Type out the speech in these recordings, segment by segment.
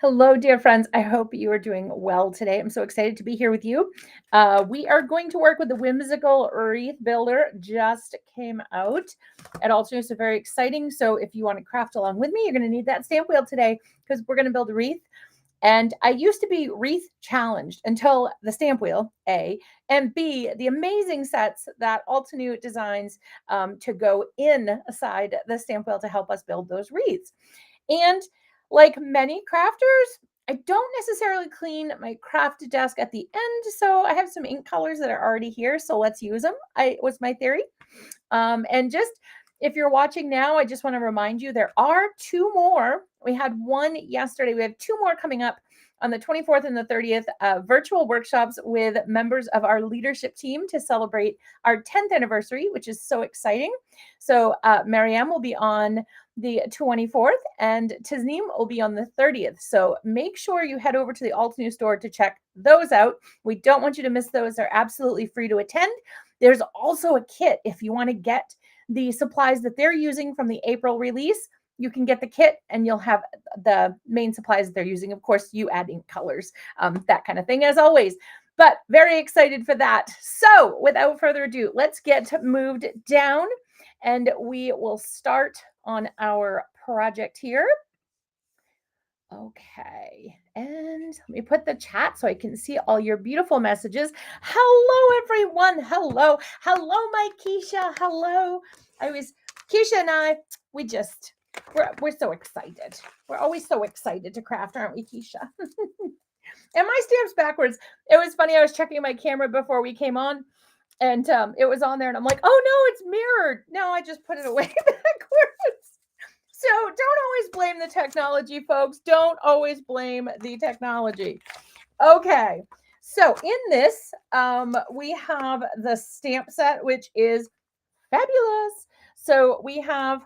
Hello, dear friends. I hope you are doing well today. I'm so excited to be here with you. We are going to work with the Whimsical Wreath Builder. Just came out at Altenew, so very exciting. So if you want to craft along with me, you're going to need that stamp wheel today because we're going to build a wreath. And I used to be wreath challenged until the stamp wheel, A, and B, the amazing sets that Altenew designs to go inside the stamp wheel to help us build those wreaths. And like many crafters, I don't necessarily clean my craft desk at the end, so I have some ink colors that are already here, so let's use them. Was my theory. And just if you're watching now, I just want to remind you there are two more. We had one yesterday. We have two more coming up on the 24th and the 30th, virtual workshops with members of our leadership team to celebrate our 10th anniversary, which is so exciting. So Marianne will be on the 24th and Tasneem will be on the 30th. So make sure you head over to the Altenew store to check those out. We don't want you to miss those. They're absolutely free to attend. There's also a kit if you want to get the supplies that they're using from the April release. You can get the kit and you'll have the main supplies that they're using. Of course, you add ink colors, that kind of thing as always. But very excited for that. So without further ado, let's get moved down and we will start on our project here. Okay, and let me put the chat so I can see all your beautiful messages. Hello, everyone. Hello. Hello, my Keisha. Hello. Keisha and I, we're so excited. We're always so excited to craft, aren't we, Keisha? And my stamp's backwards. It was funny. I was checking my camera before we came on and it was on there and I'm like, oh no, it's mirrored. No, I just put it away backwards. So don't always blame the technology, folks. Don't always blame the technology. Okay. So in this, we have the stamp set, which is fabulous. So we have,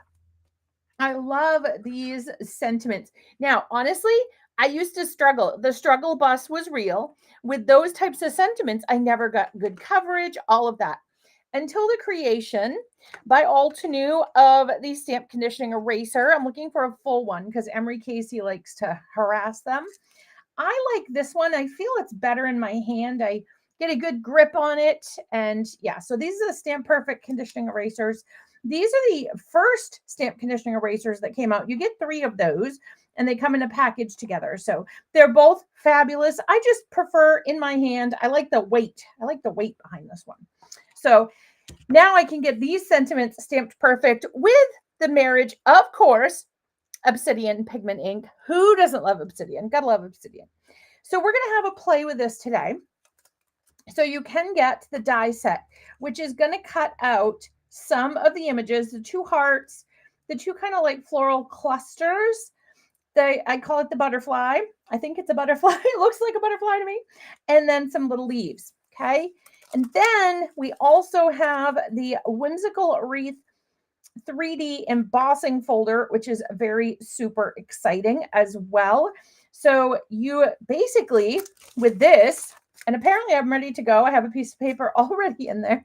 I love these sentiments. Now, honestly, I used to struggle. The struggle bus was real. With those types of sentiments, I never got good coverage, all of that. Until the creation by Altenew of the stamp conditioning eraser. I'm looking for a full one because Emery Casey likes to harass them. I like this one. I feel it's better in my hand. I get a good grip on it. And yeah, so these are the Stamp Perfect conditioning erasers. These are the first stamp conditioning erasers that came out. You get 3 of those and they come in a package together. So they're both fabulous. I just prefer in my hand. I like the weight. I like the weight behind this one. So now I can get these sentiments stamped perfect with the marriage, of course, obsidian pigment ink. Who doesn't love obsidian? Gotta love obsidian. So we're going to have a play with this today. So you can get the die set, which is going to cut out some of the images, the 2 hearts, the 2 kind of like floral clusters. I call it the butterfly. I think it's a butterfly. It looks like a butterfly to me. And then some little leaves. Okay. And then we also have the Whimsical Wreath 3D embossing folder, which is very super exciting as well. So you basically, with this, and apparently I'm ready to go. I have a piece of paper already in there.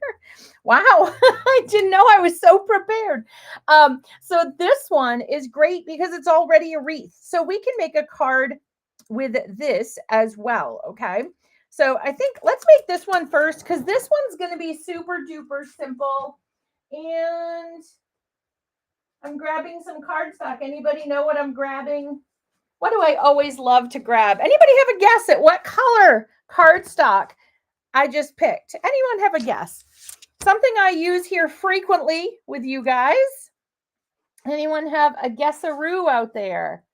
Wow. I didn't know I was so prepared. So this one is great because it's already a wreath. So we can make a card with this as well. Okay. So I think let's make this one first because this one's going to be super duper simple. And I'm grabbing some cardstock. Anybody know what I'm grabbing? What do I always love to grab? Anybody have a guess at what color cardstock I just picked? Anyone have a guess? Something I use here frequently with you guys. Anyone have a guesseroo out there?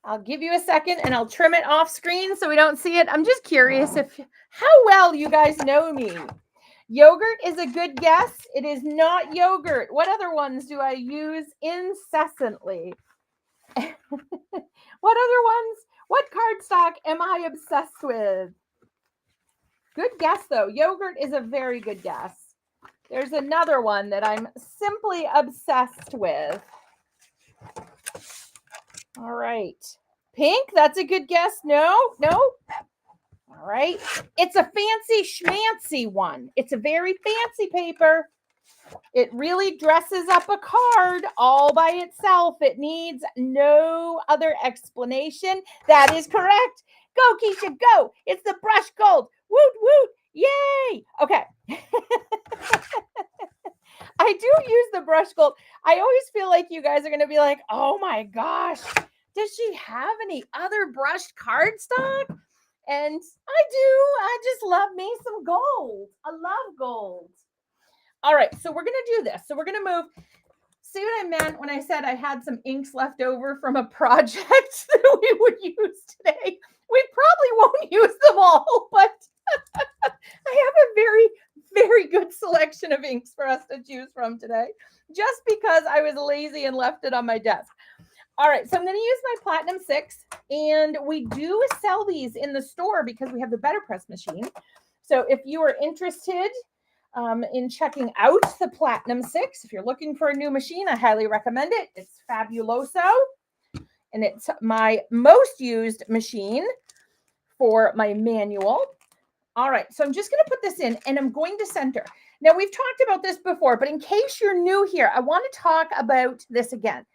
I'll give you a second and I'll trim it off screen so we don't see it. I'm just curious how well you guys know me. Yogurt is a good guess. It is not yogurt. What other ones do I use incessantly? What other ones? What cardstock am I obsessed with? Good guess, though. Yogurt is a very good guess. There's another one that I'm simply obsessed with. All right. Pink, that's a good guess. No. All right. It's a fancy schmancy one. It's a very fancy paper. It really dresses up a card all by itself. It needs no other explanation. That is correct. Go, Keisha, go. It's the brush gold. Woot, woot. Yay. Okay. I do use the brush gold. I always feel like you guys are going to be like, oh my gosh, does she have any other brushed cardstock? And I do. I just love me some gold. I love gold. All right, so we're going to do this. So we're going to move. See what I meant when I said I had some inks left over from a project that we would use today? We probably won't use them all, but I have a very, very good selection of inks for us to choose from today, just because I was lazy and left it on my desk. All right, so I'm going to use my Platinum 6, and we do sell these in the store because we have the Better Press machine. So if you are interested in checking out the Platinum 6, if you're looking for a new machine, I highly recommend it. It's fabuloso, and it's my most used machine for my manual. All right, so I'm just going to put this in, and I'm going to center. Now, we've talked about this before, but in case you're new here, I want to talk about this again.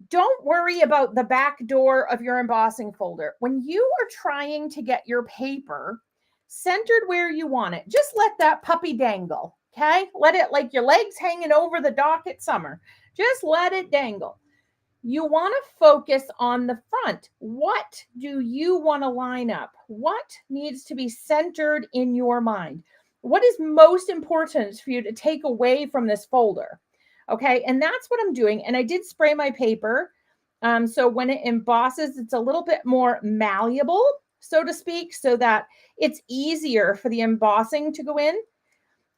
Don't worry about the back door of your embossing folder. When you are trying to get your paper centered where you want it, just let that puppy dangle, okay? Let it, like your legs hanging over the dock at summer. Just let it dangle. You want to focus on the front. What do you want to line up? What needs to be centered in your mind? What is most important for you to take away from this folder? Okay, and that's what I'm doing. And I did spray my paper. So when it embosses, it's a little bit more malleable, so to speak, so that it's easier for the embossing to go in.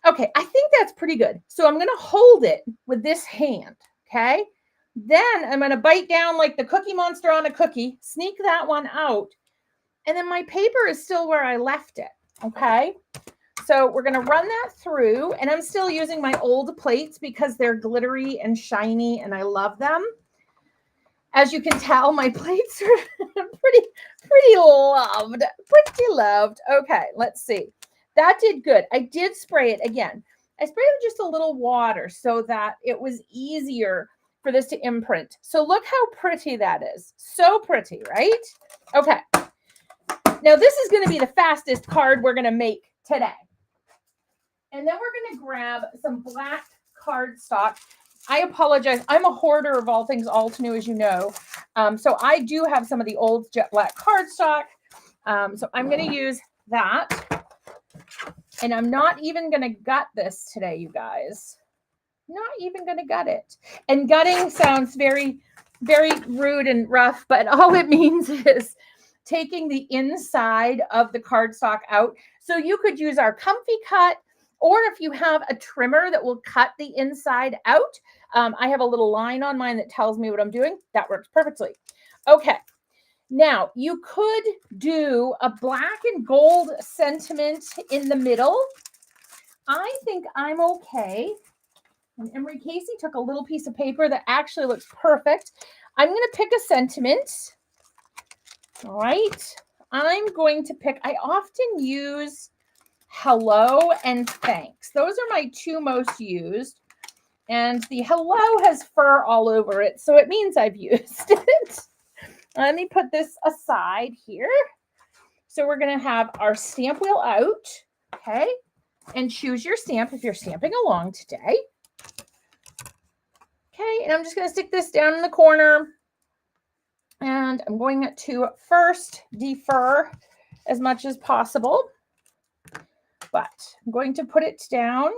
Okay, I think that's pretty good. So I'm going to hold it with this hand, okay? Then I'm going to bite down like the Cookie Monster on a cookie, sneak that one out, and then my paper is still where I left it, okay? So we're going to run that through, and I'm still using my old plates because they're glittery and shiny, and I love them. As you can tell, my plates are pretty loved, Okay, let's see. That did good. I did spray it again. I sprayed it with just a little water so that it was easier for this to imprint. So look how pretty that is. So pretty, right? Okay. Now this is going to be the fastest card we're going to make today. And then we're going to grab some black cardstock. I apologize. I'm a hoarder of all things Altenew, as you know. So I do have some of the old jet black cardstock. So I'm going to use that. And I'm not even going to gut this today, you guys. Not even going to gut it. And gutting sounds very, very rude and rough, but all it means is taking the inside of the cardstock out. So you could use our comfy cut, or if you have a trimmer that will cut the inside out. I have a little line on mine that tells me what I'm doing. That works perfectly. Okay. Now, you could do a black and gold sentiment in the middle. I think I'm okay. And Emery Casey took a little piece of paper that actually looks perfect. I'm going to pick a sentiment. All right. I'm going to pick, I often use hello and thanks. Those are my two most used. And the hello has fur all over it, so it means I've used it. Let me put this aside here. So we're going to have our stamp wheel out, okay? And choose your stamp if you're stamping along today. Okay, and I'm just going to stick this down in the corner. And I'm going to first defer as much as possible. But I'm going to put it down.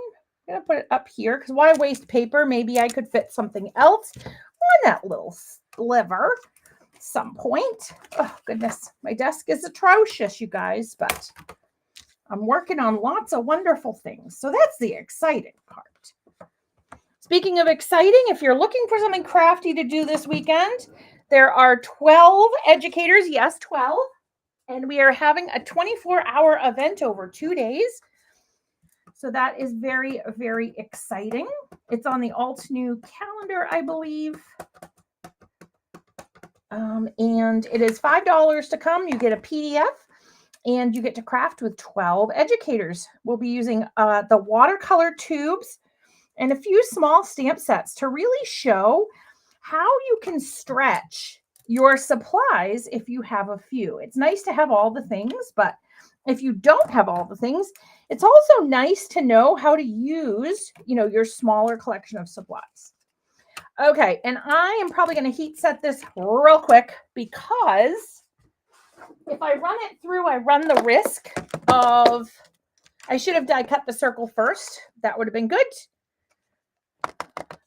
I'm going to put it up here because why waste paper? Maybe I could fit something else on that little sliver at some point. Oh, goodness. My desk is atrocious, you guys, but I'm working on lots of wonderful things. So that's the exciting part. Speaking of exciting, if you're looking for something crafty to do this weekend, there are 12 educators. Yes, 12. And we are having a 24-hour event over 2 days. So that is very, very exciting. It's on the Altenew calendar, I believe. And it is $5 to come. You get a PDF and you get to craft with 12 educators. We'll be using the watercolor tubes and a few small stamp sets to really show how you can stretch your supplies if you have a few. It's nice to have all the things, but if you don't have all the things, it's also nice to know how to use, your smaller collection of supplies. Okay, and I am probably going to heat set this real quick because if I run it through, I run the risk of, I should have die cut the circle first. That would have been good.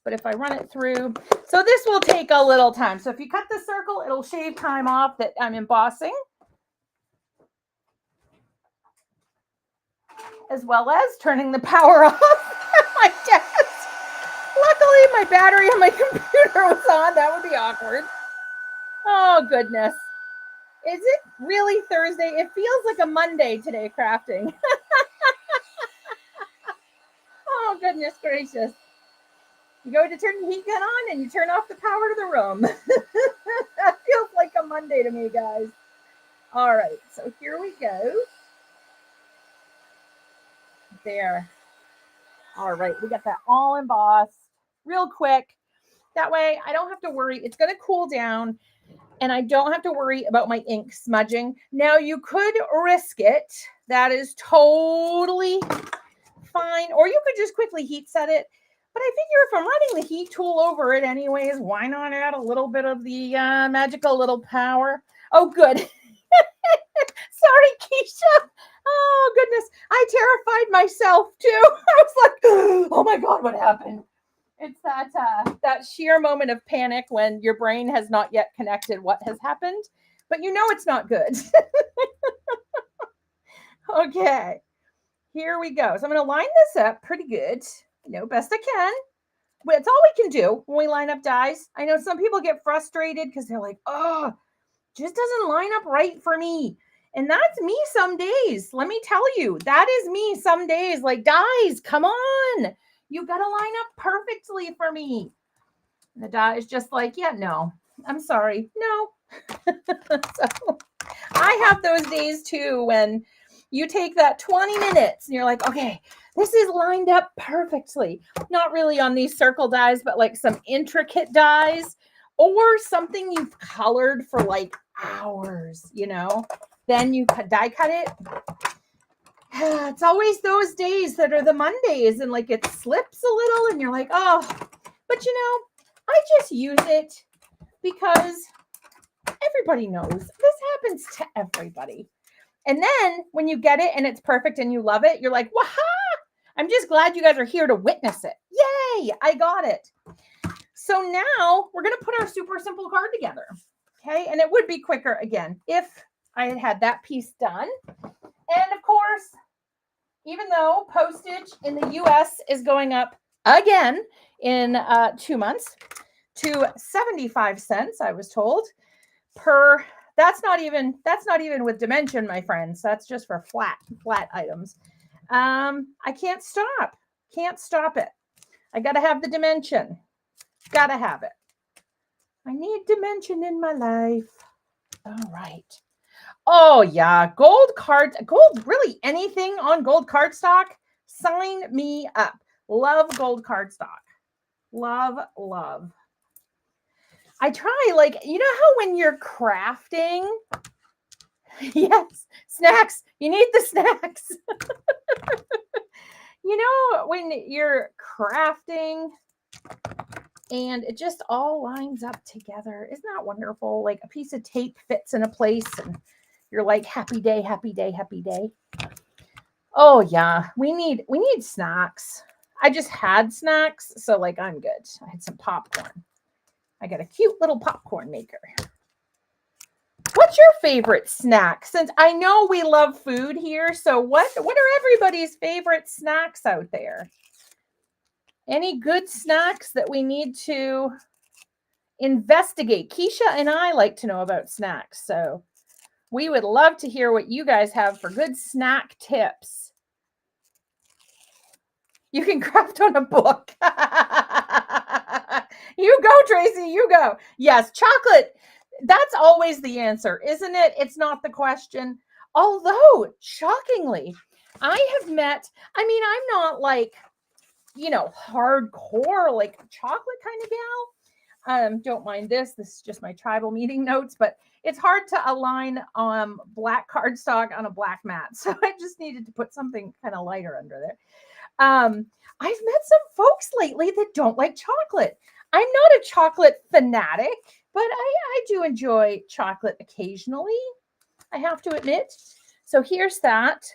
But if I run it through, so this will take a little time. So if you cut the circle, it'll shave time off that I'm embossing, as well as turning the power off at my desk. Luckily, my battery on my computer was on. That would be awkward. Oh, goodness. Is it really Thursday? It feels like a Monday today, crafting. Oh, goodness gracious. You go to turn the heat gun on and you turn off the power to the room. That feels like a Monday to me, guys. All right, so here we go. There. All right, we got that all embossed real quick. That way I don't have to worry. It's going to cool down and I don't have to worry about my ink smudging. Now you could risk it. That is totally fine. Or you could just quickly heat set it. But I figure if I'm running the heat tool over it anyways, why not add a little bit of the magical little power? Oh, good. Sorry, Keisha. Oh, goodness. I terrified myself, too. I was like, oh, my God, what happened? It's that sheer moment of panic when your brain has not yet connected what has happened, but it's not good. Okay, here we go. So I'm going to line this up pretty good, best I can. But it's all we can do when we line up dies. I know some people get frustrated because they're like, oh, just doesn't line up right for me. And that's me some days. Let me tell you, that is me some days. Like, dies, come on. You got to line up perfectly for me. And the die is just like, yeah, no, I'm sorry. No. So I have those days too when you take that 20 minutes and you're like, okay, this is lined up perfectly. Not really on these circle dies, but like some intricate dies or something you've colored for like hours, then you die cut it. It's always those days that are the Mondays and like it slips a little and you're like, oh, but I just use it because everybody knows this happens to everybody. And then when you get it and it's perfect and you love it, you're like, waha! I'm just glad you guys are here to witness it. Yay, I got it. So now we're going to put our super simple card together. Okay, and it would be quicker again if I had that piece done. And of course, even though postage in the US is going up again in 2 months to 75 cents, I was told, per, that's not even with dimension, my friends. That's just for flat items. I can't stop it. I got to have the dimension. Got to have it. I need dimension in my life. All right. Oh, yeah. Gold, really anything on gold cardstock, sign me up. Love gold cardstock. Love. I try, like, how when you're crafting, yes, snacks, you need the snacks. When you're crafting and it just all lines up together. Isn't that wonderful? Like a piece of tape fits in a place and you're like, happy day, happy day, happy day. Oh yeah, we need snacks. I just had snacks, so like I'm good. I had some popcorn. I got a cute little popcorn maker. What's your favorite snack? Since I know we love food here, so what are everybody's favorite snacks out there? Any good snacks that we need to investigate? Keisha and I like to know about snacks, so we would love to hear what you guys have for good snack tips. You can craft on a book. You go, Tracy, you go. Yes, chocolate. That's always the answer, isn't it? It's not the question. Although, shockingly, I'm not like hardcore, like chocolate kind of gal. Don't mind this. This is just my tribal meeting notes, but it's hard to align black cardstock on a black mat. So I just needed to put something kind of lighter under there. I've met some folks lately that don't like chocolate. I'm not a chocolate fanatic, but I do enjoy chocolate occasionally, I have to admit. So here's that.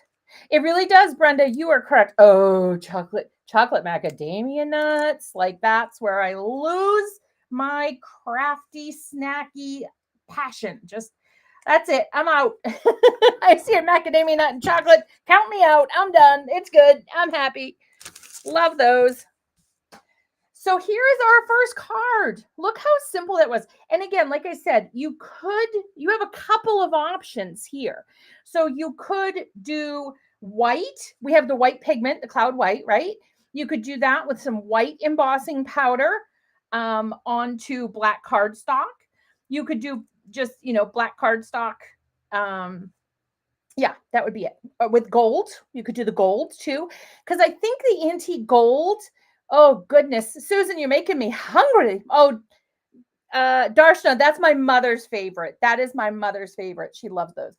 It really does, Brenda. You are correct. Oh, chocolate macadamia nuts. Like that's where I lose my crafty, snacky passion. Just that's it. I'm out. I see a macadamia nut and chocolate. Count me out. I'm done. It's good. I'm happy. Love those. So here is our first card. Look how simple it was. And again, like I said, you have a couple of options here. So you could do white. We have the white pigment, the cloud white, right? You could do that with some white embossing powder onto black cardstock. You could do just, black cardstock. Yeah, that would be it. With gold, you could do the gold too. Because I think the antique gold, oh goodness, Susan, you're making me hungry. Oh, Darshana, that's my mother's favorite. That is my mother's favorite. She loves those.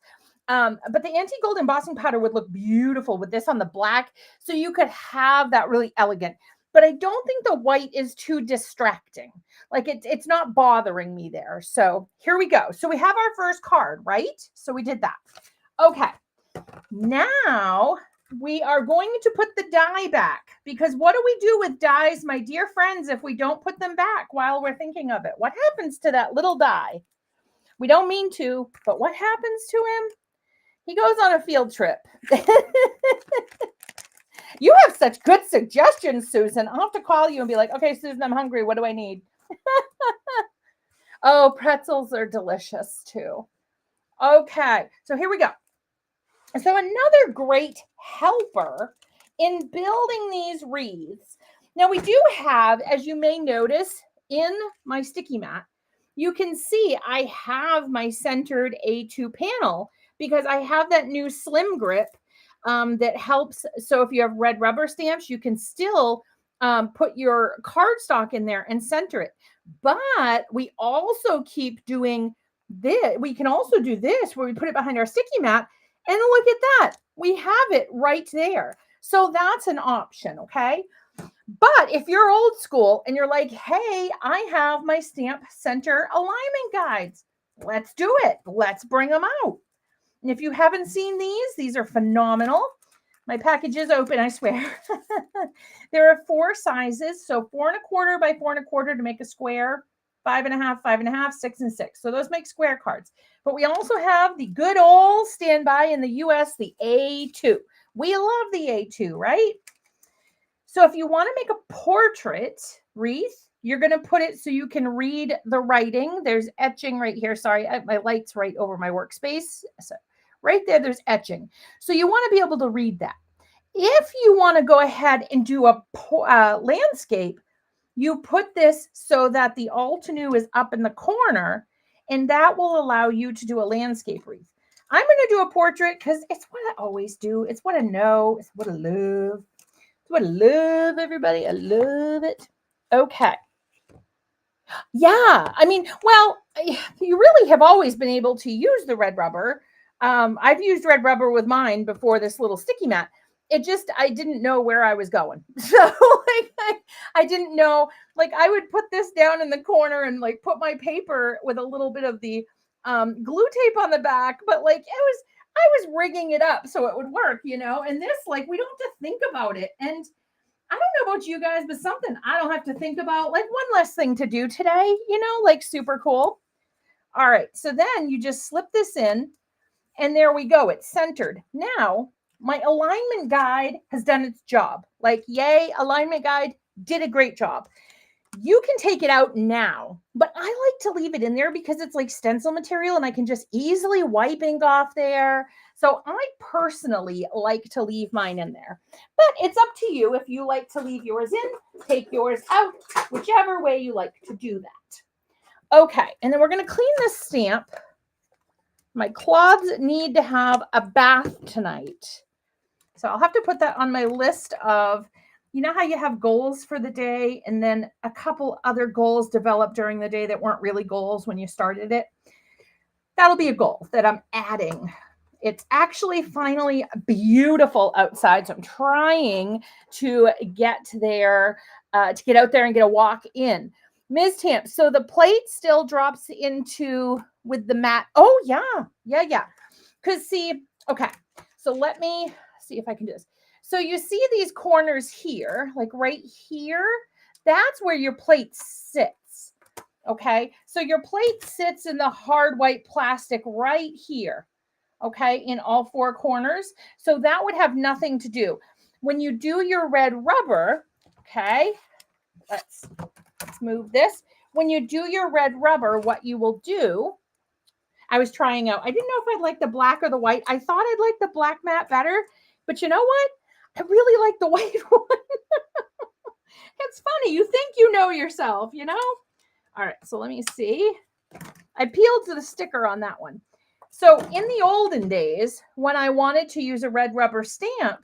But the antique gold embossing powder would look beautiful with this on the black. So you could have that really elegant. But I don't think the white is too distracting. Like it's not bothering me there. So here we go. So we have our first card, right? So we did that. Okay. Now we are going to put the die back, because what do we do with dies, my dear friends, if we don't put them back while we're thinking of it? What happens to that little die? We don't mean to, but what happens to him? He goes on a field trip. You have such good suggestions, Susan. I'll have to call you and be like, okay, Susan, I'm hungry. What do I need? Oh, pretzels are delicious too. Okay, so here we go. So another great helper in building these wreaths. Now we do have, as you may notice in my sticky mat, you can see I have my centered A2 panel because I have that new slim grip that helps. So if you have red rubber stamps, you can still put your cardstock in there and center it. But we also keep doing this. We can also do this where we put it behind our sticky mat. And look at that. We have it right there. So that's an option, okay? But if you're old school and you're like, hey, I have my stamp center alignment guides, let's do it. Let's bring them out. And if you haven't seen these are phenomenal. My package is open, I swear. There are 4 sizes. So 4 1/4 by 4 1/4 to make a square. 5 1/2, 5 1/2, 6 and 6. So those make square cards. But we also have the good old standby in the US, the A2. We love the A2, right? So if you want to make a portrait wreath, you're going to put it so you can read the writing. There's etching right here. Sorry, my light's right over my workspace. So right there's etching. So you want to be able to read that. If you want to go ahead and do a landscape, you put this so that the Altenew is up in the corner, and that will allow you to do a landscape wreath. I'm going to do a portrait because it's what I always do. It's what I know. It's what I love. It's what I love, everybody. I love it. Okay. Yeah. I mean, well, you really have always been able to use the red rubber. I've used red rubber with mine before this little sticky mat. I didn't know where I was going. So I didn't know, like I would put this down in the corner and like put my paper with a little bit of the glue tape on the back, but like I was rigging it up so it would work, and this, like, we don't have to think about it. And I don't know about you guys, but something I don't have to think about, like one less thing to do today, like super cool. All right. So then you just slip this in and there we go. It's centered. Now, my alignment guide has done its job. Like, yay, alignment guide did a great job. You can take it out now, but I like to leave it in there because it's like stencil material and I can just easily wipe ink off there. So I personally like to leave mine in there, but it's up to you. If you like to leave yours in, take yours out, whichever way you like to do that. Okay, and then we're going to clean this stamp. My cloths need to have a bath tonight. So I'll have to put that on my list of, you know how you have goals for the day and then a couple other goals developed during the day that weren't really goals when you started it? That'll be a goal that I'm adding. It's actually finally beautiful outside. So I'm trying to get there, to get out there and get a walk in. Ms. Tamp, so the plate still drops into with the mat. Oh, yeah. Because see, okay, so let me see if I can do this. So you see these corners here, like right here, that's where your plate sits. Okay, so your plate sits in the hard white plastic right here. Okay, in all four corners. So that would have nothing to do. When you do your red rubber, okay, let's move this. When you do your red rubber, what you will do, I was trying out, I didn't know if I'd like the black or the white. I thought I'd like the black mat better, but you know what? I really like the white one. It's funny. You think you know yourself, you know? All right, so let me see. I peeled the sticker on that one. So in the olden days, when I wanted to use a red rubber stamp,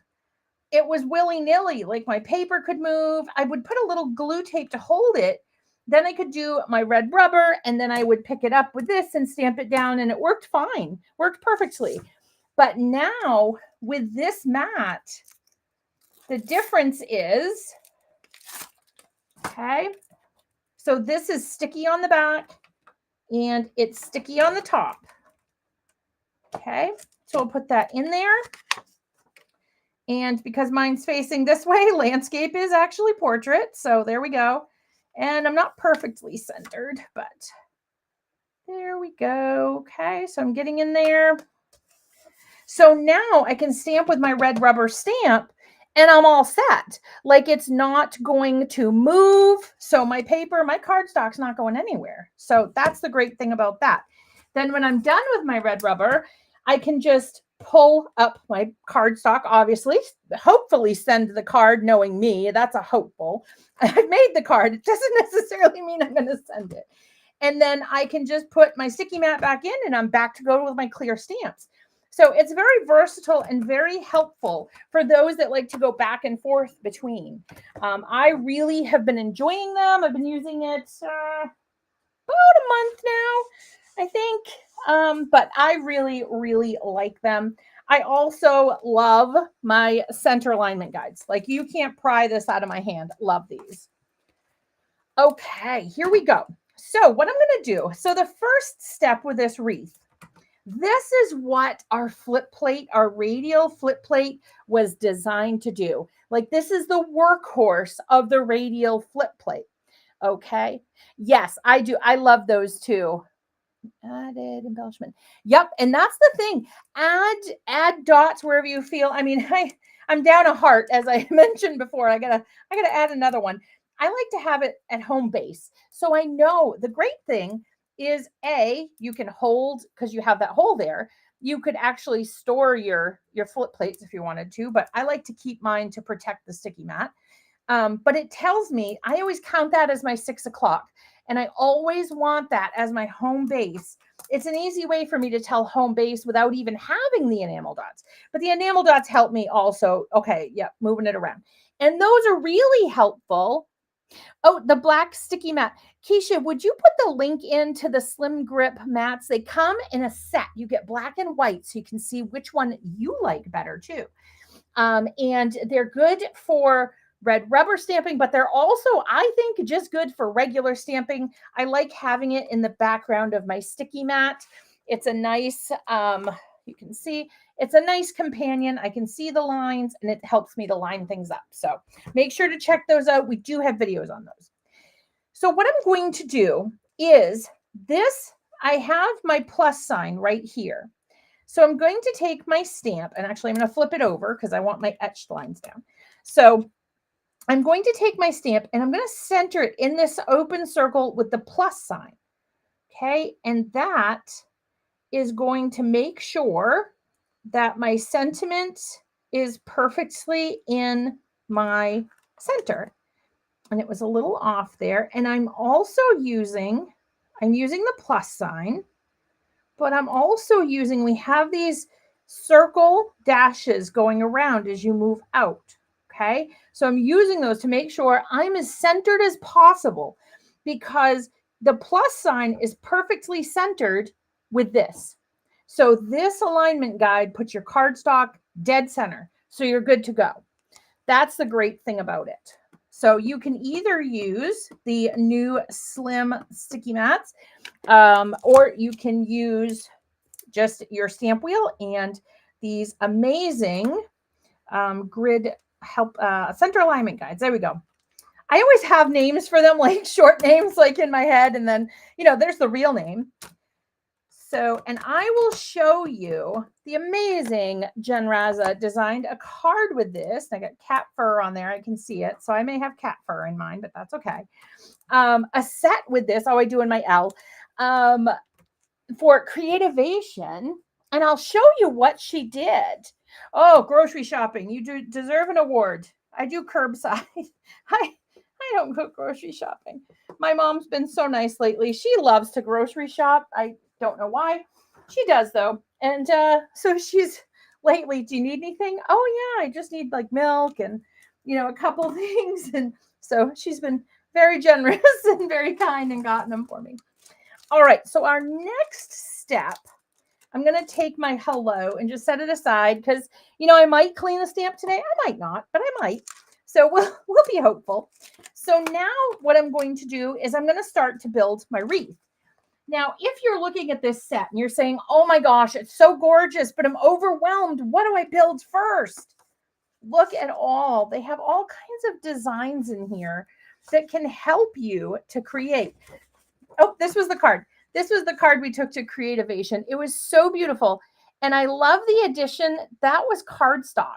it was willy-nilly. Like my paper could move. I would put a little glue tape to hold it. Then I could do my red rubber and then I would pick it up with this and stamp it down and it worked fine. Worked perfectly. But now with this mat, the difference is, okay, so this is sticky on the back and it's sticky on the top. Okay, so I'll put that in there. And because mine's facing this way, landscape is actually portrait. So there we go. And I'm not perfectly centered, but there we go. Okay, so I'm getting in there. So now I can stamp with my red rubber stamp and I'm all set. Like it's not going to move. So my paper, my cardstock's not going anywhere. So that's the great thing about that. Then when I'm done with my red rubber, I can just pull up my cardstock, obviously, hopefully send the card, knowing me, that's a hopeful. I've made the card. It doesn't necessarily mean I'm going to send it. And then I can just put my sticky mat back in and I'm back to go with my clear stamps. So it's very versatile and very helpful for those that like to go back and forth between. I really have been enjoying them. I've been using it about a month now, I think. But I really, really like them. I also love my center alignment guides. Like you can't pry this out of my hand. Love these. Okay, here we go. So what I'm going to do, so the first step with this wreath, this is what our flip plate, our radial flip plate was designed to do. Like this is the workhorse of the radial flip plate. Okay. Yes, I do. I love those too. Added embellishment. Yep. And that's the thing. Add dots wherever you feel. I mean, I'm down a heart, as I mentioned before. I gotta add another one. I like to have it at home base. So I know the great thing is you can hold, because you have that hole there. You could actually store your flip plates if you wanted to, but I like to keep mine to protect the sticky mat. But it tells me, I always count that as my 6 o'clock. And I always want that as my home base. It's an easy way for me to tell home base without even having the enamel dots. But the enamel dots help me also. Okay, yeah, moving it around. And those are really helpful. Oh, the black sticky mat. Keisha, would you put the link into the slim grip mats? They come in a set. You get black and white so you can see which one you like better too. And they're good for red rubber stamping, but they're also, I think, just good for regular stamping. I like having it in the background of my sticky mat. It's a nice, you can see, it's a nice companion. I can see the lines and it helps me to line things up. So make sure to check those out. We do have videos on those. So what I'm going to do is this, I have my plus sign right here. So I'm going to take my stamp and actually I'm going to flip it over because I want my etched lines down. So I'm going to take my stamp and I'm going to center it in this open circle with the plus sign. Okay. And that is going to make sure that my sentiment is perfectly in my center. And it was a little off there. And I'm also using the plus sign, but I'm also using, we have these circle dashes going around as you move out. Okay. So I'm using those to make sure I'm as centered as possible, because the plus sign is perfectly centered with this. So this alignment guide puts your cardstock dead center. So you're good to go. That's the great thing about it. So you can either use the new slim sticky mats, or you can use just your stamp wheel and these amazing grid help center alignment guides. There we go. I always have names for them, like short names, like in my head, and then there's the real name. So, and I will show you the amazing Jen Raza designed a card with this. I got cat fur on there. I can see it. So I may have cat fur in mine, but that's okay. A set with this. Oh, I do in my L. For Creativation. And I'll show you what she did. Oh, grocery shopping. You deserve an award. I do curbside. I don't go grocery shopping. My mom's been so nice lately. She loves to grocery shop. I don't know why. She does though. And so she's lately, do you need anything? Oh yeah, I just need like milk and a couple things. And so she's been very generous and very kind and gotten them for me. All right, so our next step, I'm going to take my hello and just set it aside because, I might clean the stamp today. I might not, but I might. So we'll be hopeful. So now what I'm going to do is I'm going to start to build my wreath. Now, if you're looking at this set and you're saying, oh my gosh, it's so gorgeous, but I'm overwhelmed. What do I build first? Look at all. They have all kinds of designs in here that can help you to create. Oh, this was the card. This was the card we took to Creativation. It was so beautiful. And I love the addition. That was cardstock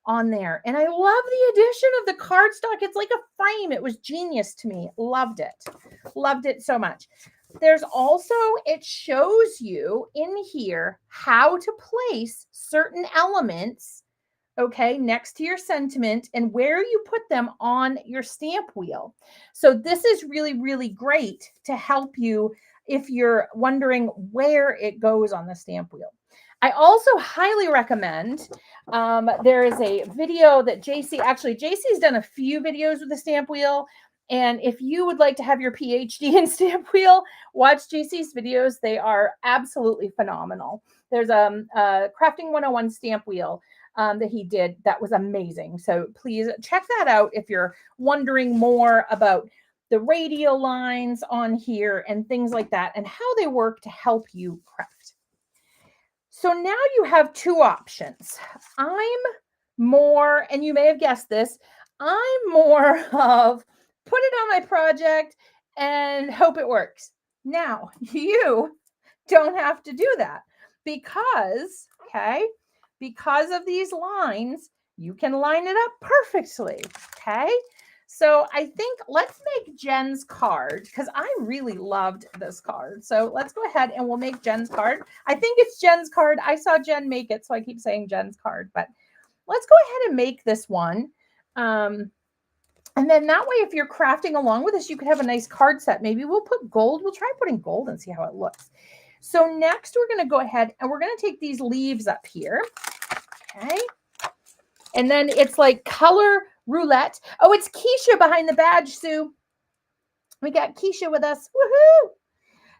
on there. And I love the addition of the cardstock. It's like a frame. It was genius to me. Loved it. Loved it so much. There's also, it shows you in here how to place certain elements, okay, next to your sentiment and where you put them on your stamp wheel. So this is really, really great to help you if you're wondering where it goes on the stamp wheel. I also highly recommend, there is a video that JC's done a few videos with the stamp wheel. And if you would like to have your PhD in stamp wheel, watch JC's videos. They are absolutely phenomenal. There's a Crafting 101 stamp wheel that he did that was amazing. So please check that out if you're wondering more about the radial lines on here and things like that and how they work to help you craft. So now you have two options. I'm more, and you may have guessed this, I'm more of put it on my project and hope it works. Now, you don't have to do that because of these lines, you can line it up perfectly, okay? So I think let's make Jen's card because I really loved this card. So let's go ahead and we'll make Jen's card. I think it's Jen's card. I saw Jen make it, so I keep saying Jen's card, but let's go ahead and make this one. And then that way, if you're crafting along with us, you could have a nice card set. Maybe we'll put gold. We'll try putting gold and see how it looks. So next we're going to go ahead and we're going to take these leaves up here. Okay. And then it's like color roulette. Oh, it's Keisha behind the badge, Sue. We got Keisha with us. Woohoo!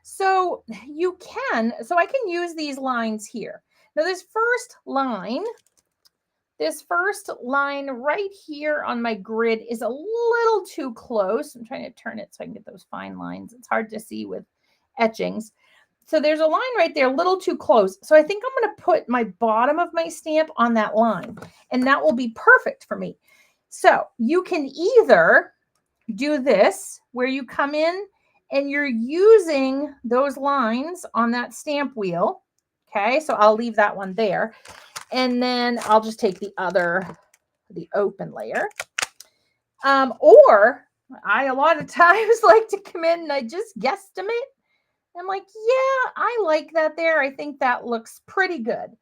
So I can use these lines here. Now this first line right here on my grid is a little too close. I'm trying to turn it so I can get those fine lines. It's hard to see with etchings. So there's a line right there, a little too close. So I think I'm going to put my bottom of my stamp on that line, and that will be perfect for me. So you can either do this where you come in and you're using those lines on that stamp wheel. Okay, so I'll leave that one there. And then I'll just take the open layer. Or I, a lot of times, like to come in and I just guesstimate. I'm like, yeah, I like that there. I think that looks pretty good.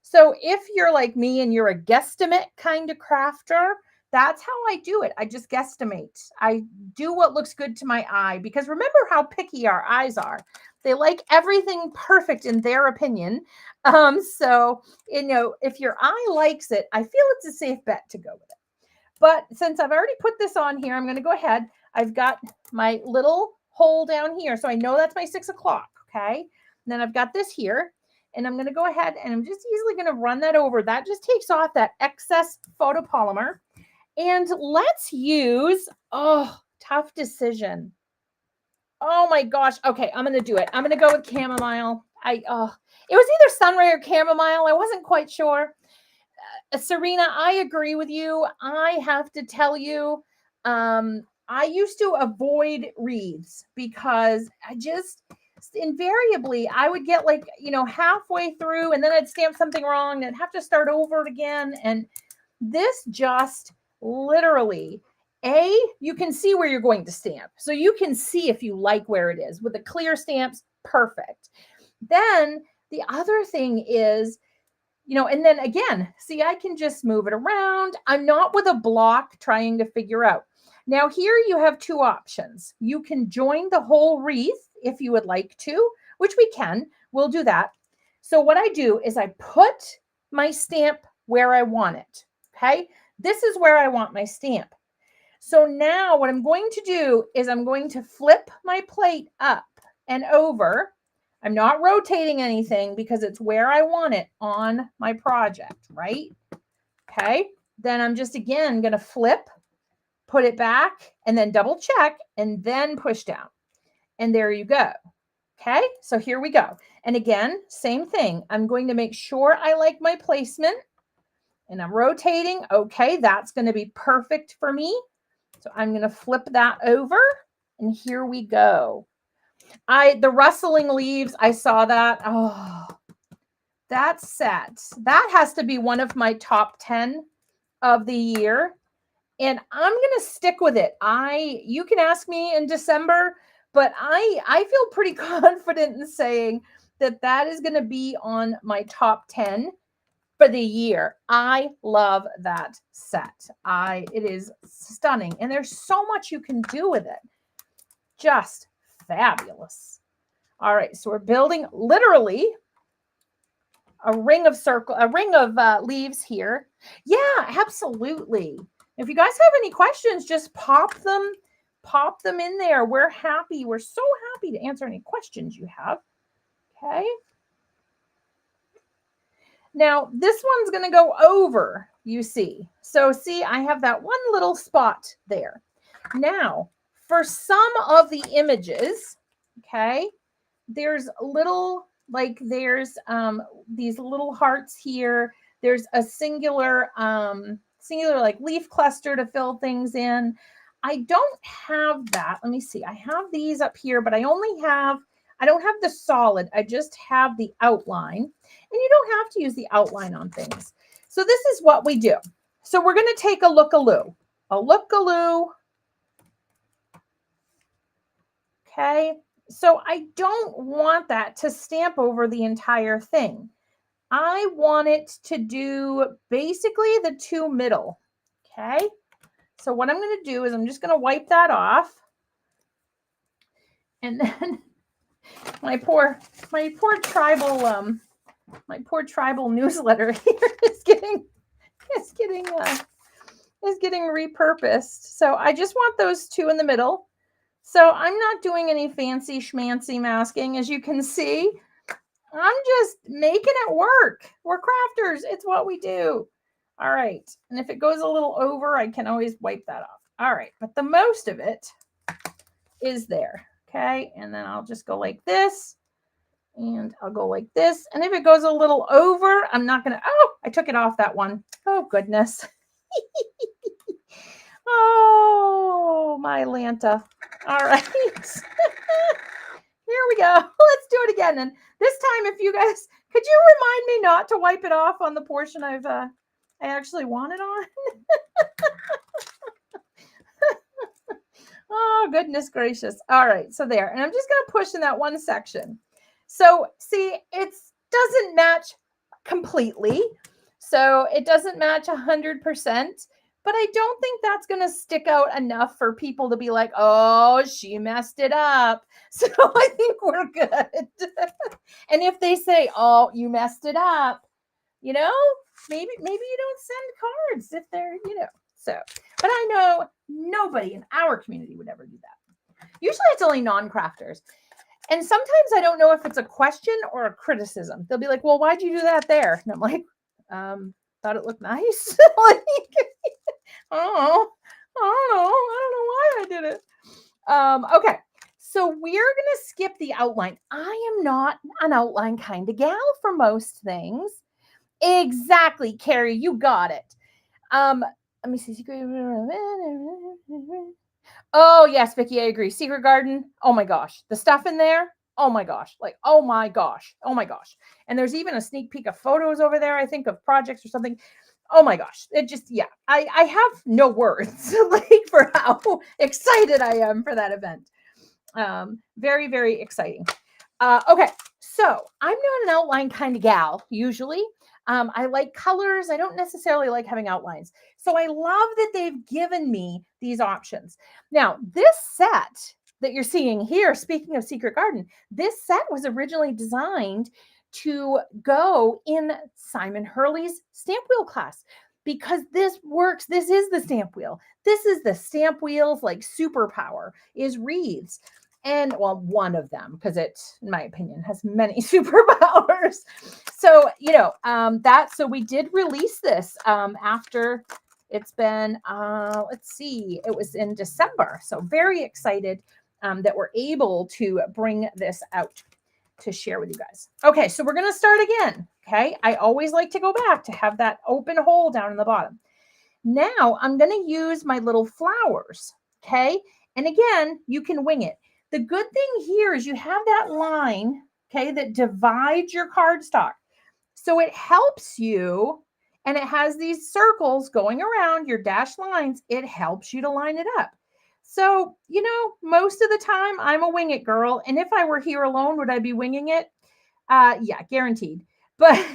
So if you're like me and you're a guesstimate kind of crafter, that's how I do it. I just guesstimate. I do what looks good to my eye because remember how picky our eyes are. They like everything perfect in their opinion. So, if your eye likes it, I feel it's a safe bet to go with it. But since I've already put this on here, I'm going to go ahead. I've got my little hole down here. So I know that's my 6 o'clock. Okay. And then I've got this here. And I'm going to go ahead and I'm just easily going to run that over. That just takes off that excess photopolymer. And let's use, oh, tough decision. Oh my gosh. Okay, I'm going to do it. I'm going to go with chamomile. It was either sunray or chamomile. I wasn't quite sure. Serena, I agree with you. I have to tell you, I used to avoid wreaths because I just invariably I would get like, halfway through and then I'd stamp something wrong and I'd have to start over again. And this just literally, you can see where you're going to stamp. So you can see if you like where it is. With the clear stamps, perfect. Then the other thing is, and then again, see, I can just move it around. I'm not with a block trying to figure out. Now here you have two options. You can join the whole wreath if you would like to, which we can. We'll do that. So what I do is I put my stamp where I want it. Okay. This is where I want my stamp. So now what I'm going to do is I'm going to flip my plate up and over. I'm not rotating anything because it's where I want it on my project, right? Okay. Then I'm just, again, going to flip, put it back, and then double check, and then push down. And there you go. Okay. So here we go. And again, same thing. I'm going to make sure I like my placement, and I'm rotating. Okay. That's going to be perfect for me. So I'm going to flip that over, and here we go. The rustling leaves, I saw that. Oh, that's set. That has to be one of my top 10 of the year. And I'm going to stick with it. You can ask me in December, but I feel pretty confident in saying that is going to be on my top 10 for the year. I love that set. It is stunning. And there's so much you can do with it. Just fabulous. All right, so we're building literally a ring of leaves here. Yeah, absolutely. If you guys have any questions, just pop them in there. We're so happy to answer any questions you have. Okay. Now, this one's going to go over, you see. So see, I have that one little spot there. Now, for some of the images, okay, there's these little hearts here. There's a singular like leaf cluster to fill things in. I don't have that. Let me see. I have these up here, but I don't have the solid. I just have the outline. And you don't have to use the outline on things. So this is what we do. So we're going to take a look-a-loo. A look-a-loo. Okay. So I don't want that to stamp over the entire thing. I want it to do basically the two middle. Okay. So what I'm going to do is I'm just going to wipe that off. And then my poor tribal newsletter here is getting repurposed. So I just want those two in the middle. So I'm not doing any fancy schmancy masking. As you can see, I'm just making it work. We're crafters. It's what we do. All right. And if it goes a little over, I can always wipe that off. All right. But the most of it is there. Okay. And then I'll just go like this. And I'll go like this. And if it goes a little over, I'm not going to, I took it off that one. Oh, goodness. Oh, my Lanta. All right. Here we go. Let's do it again. And this time, if you guys, could you remind me not to wipe it off on the portion I actually want it on? Oh, goodness gracious. All right. So there. And I'm just going to push in that one section. So see, it doesn't match completely. So it doesn't match 100%. But I don't think that's going to stick out enough for people to be like, oh, she messed it up. So I think we're good. And if they say, oh, you messed it up, maybe you don't send cards if they're, So, but I know nobody in our community would ever do that. Usually it's only non-crafters. And sometimes I don't know if it's a question or a criticism. They'll be like, well, why'd you do that there? And I'm like, thought it looked nice. Like, I don't know. I don't know why I did it. Okay. So we're going to skip the outline. I am not an outline kind of gal for most things. Exactly, Carrie. You got it. Let me see. Oh, yes, Vicky, I agree. Secret Garden. Oh my gosh. The stuff in there. Oh my gosh. Like, oh my gosh. Oh my gosh. And there's even a sneak peek of photos over there, I think, of projects or something. Oh my gosh. It just, yeah. I have no words like for how excited I am for that event. Very, very exciting. Okay. So I'm not an outline kind of gal usually. I like colors. I don't necessarily like having outlines. So I love that they've given me these options. Now, this set that you're seeing here, speaking of Secret Garden, this set was originally designed to go in Simon Hurley's stamp wheel class because this works. This is the stamp wheel. This is the stamp wheel's like superpower is wreaths. And well, one of them, because it, in my opinion, has many superpowers. So, so we did release this after it's been, let's see, it was in December. So very excited that we're able to bring this out to share with you guys. Okay, so we're going to start again. Okay, I always like to go back to have that open hole down in the bottom. Now I'm going to use my little flowers. Okay, and again, you can wing it. The good thing here is you have that line, okay, that divides your cardstock. So it helps you, and it has these circles going around your dashed lines. It helps you to line it up. So, most of the time I'm a wing it girl. And if I were here alone, would I be winging it? Yeah, guaranteed. But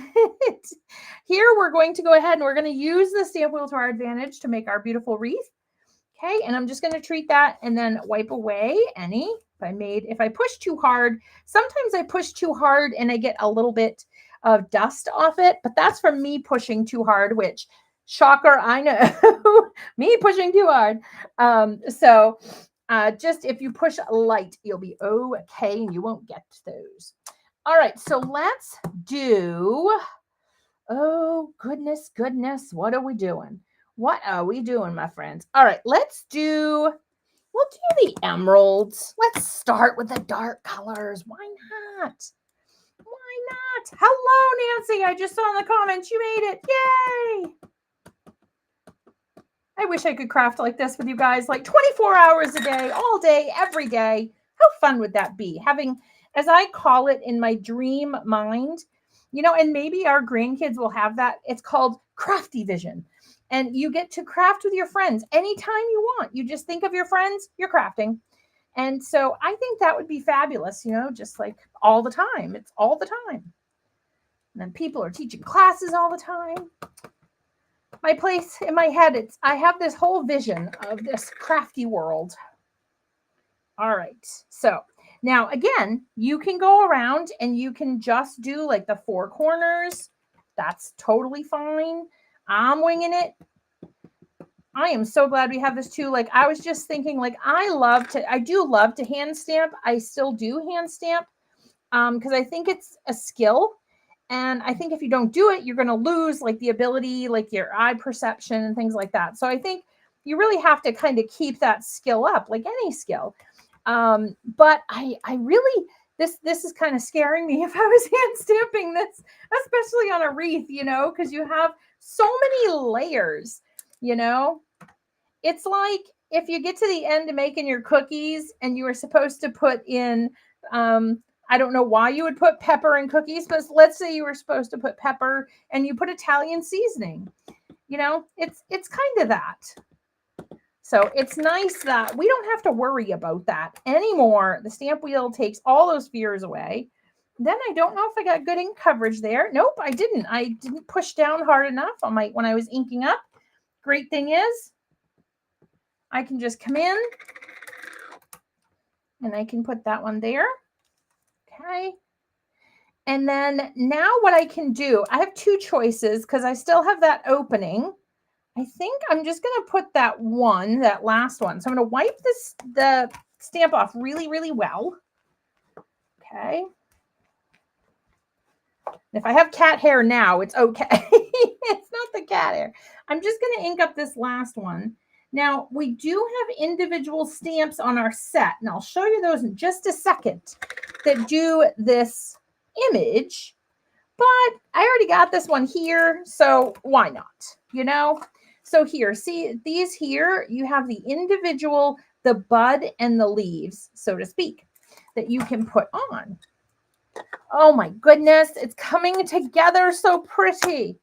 here we're going to go ahead and we're going to use the stamp wheel to our advantage to make our beautiful wreath. Okay, and I'm just going to treat that and then wipe away any. If I push too hard, sometimes I push too hard and I get a little bit of dust off it, but that's from me pushing too hard, which shocker, I know, me pushing too hard. Just if you push light, you'll be okay and you won't get those. All right, so let's do, oh goodness, what are we doing? What are we doing, my friends? All right, we'll do the emeralds. Let's start with the dark colors. Why not? Why not? Hello, Nancy. I just saw in the comments you made it. Yay! I wish I could craft like this with you guys, like 24 hours a day, all day, every day. How fun would that be? Having, as I call it in my dream mind, and maybe our grandkids will have that. It's called crafty vision. And you get to craft with your friends anytime you want. You just think of your friends, you're crafting. And so I think that would be fabulous, just like all the time. It's all the time. And then people are teaching classes all the time. My place in my head, I have this whole vision of this crafty world. All right. So now, again, you can go around and you can just do like the 4 corners. That's totally fine. I'm winging it. I am so glad we have this too. Like I was just thinking, like I do love to hand stamp. I still do hand stamp because I think it's a skill. And I think if you don't do it, you're going to lose like the ability, like your eye perception and things like that. So I think you really have to kind of keep that skill up, like any skill. But I really, this is kind of scaring me if I was hand stamping this, especially on a wreath, because you have so many layers, It's like if you get to the end of making your cookies and you were supposed to put in, I don't know why you would put pepper in cookies, but let's say you were supposed to put pepper and you put Italian seasoning. It's kind of that. So it's nice that we don't have to worry about that anymore. The stamp wheel takes all those fears away. Then I don't know if I got good ink coverage there. Nope, I didn't. I didn't push down hard enough when I was inking up. Great thing is I can just come in and I can put that one there. Okay. And then now what I can do, I have 2 choices because I still have that opening. I think I'm just going to put that last one. So I'm going to wipe the stamp off really, really well. Okay. If I have cat hair now, it's okay. It's not the cat hair. I'm just going to ink up this last one. Now, we do have individual stamps on our set, and I'll show you those in just a second, that do this image, but I already got this one here, so why not, you know? So here, see these here, you have the individual, the bud and the leaves, so to speak, that you can put on. Oh my goodness, it's coming together so pretty.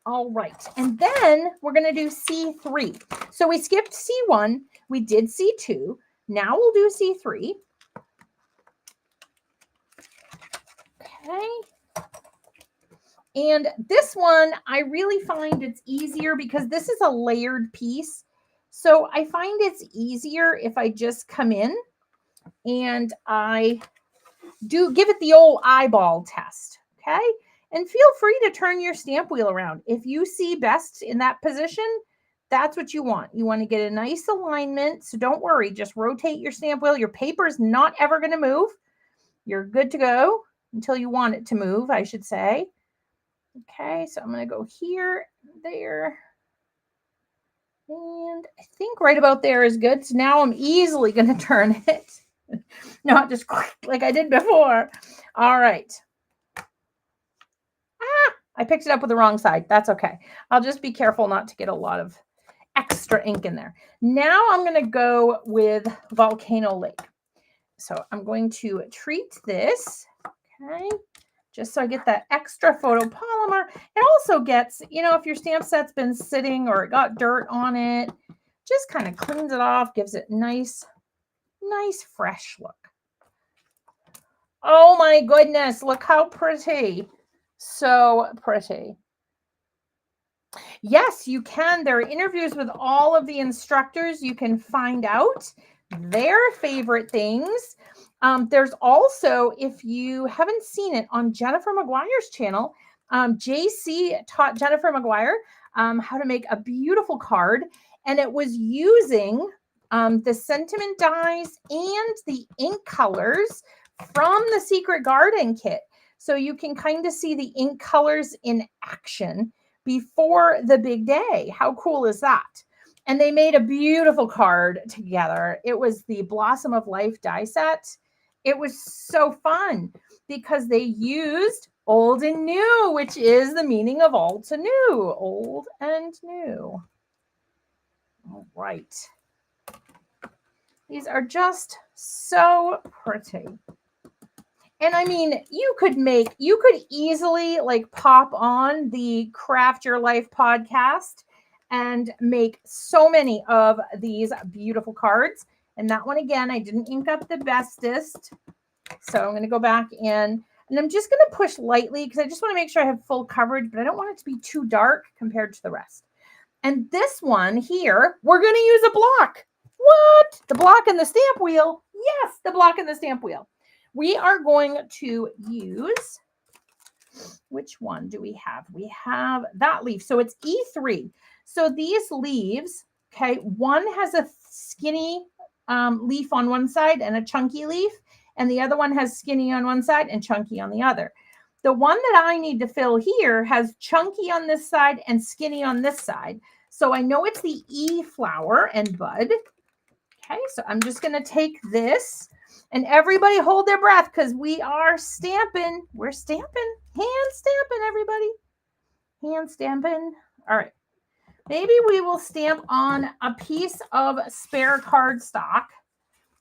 All right, and then we're going to do C3. So we skipped C1, we did C2, now we'll do C3. Okay. And this one, I really find it's easier because this is a layered piece. So I find it's easier if I just come in and I do give it the old eyeball test. Okay. And feel free to turn your stamp wheel around. If you see best in that position, that's what you want. You want to get a nice alignment. So don't worry, just rotate your stamp wheel. Your paper is not ever going to move. You're good to go until you want it to move, I should say. Okay, so I'm going to go here, there, and I think right about there is good. So now I'm easily going to turn it, not just like I did before. All right. I picked it up with the wrong side. That's okay. I'll just be careful not to get a lot of extra ink in there. Now I'm going to go with Volcano Lake. So I'm going to treat this. Okay. Just so I get that extra photopolymer. It also gets, you know, if your stamp set's been sitting or it got dirt on it, just kind of cleans it off, gives it nice fresh look. Oh my goodness, look how pretty. So pretty. Yes, you can. There are interviews with all of the instructors. You can find out their favorite things. There's also, if you haven't seen it, on Jennifer McGuire's channel, JC taught Jennifer McGuire how to make a beautiful card, and it was using the sentiment dies and the ink colors from the Secret Garden kit. So you can kind of see the ink colors in action before the big day. How cool is that? And they made a beautiful card together. It was the Blossom of Life die set. It was so fun because they used old and new, which is the meaning of Altenew, old and new. All right. These are just so pretty. And I mean, you could easily like pop on the Craft Your Life podcast and make so many of these beautiful cards. And that one, again, I didn't ink up the bestest. So I'm going to go back in and I'm just going to push lightly because I just want to make sure I have full coverage, but I don't want it to be too dark compared to the rest. And this one here, we're going to use a block. What? The block and the stamp wheel? Yes, the block and the stamp wheel. We are going to use, which one do we have? We have that leaf. So it's E3. So these leaves, okay, one has a skinny leaf on one side and a chunky leaf, and the other one has skinny on one side and chunky on the other. The one that I need to fill here has chunky on this side and skinny on this side. So I know it's the E flower and bud. Okay, so I'm just going to take this. And everybody hold their breath because we are stamping. We're stamping. Hand stamping, everybody. Hand stamping. All right. Maybe we will stamp on a piece of spare cardstock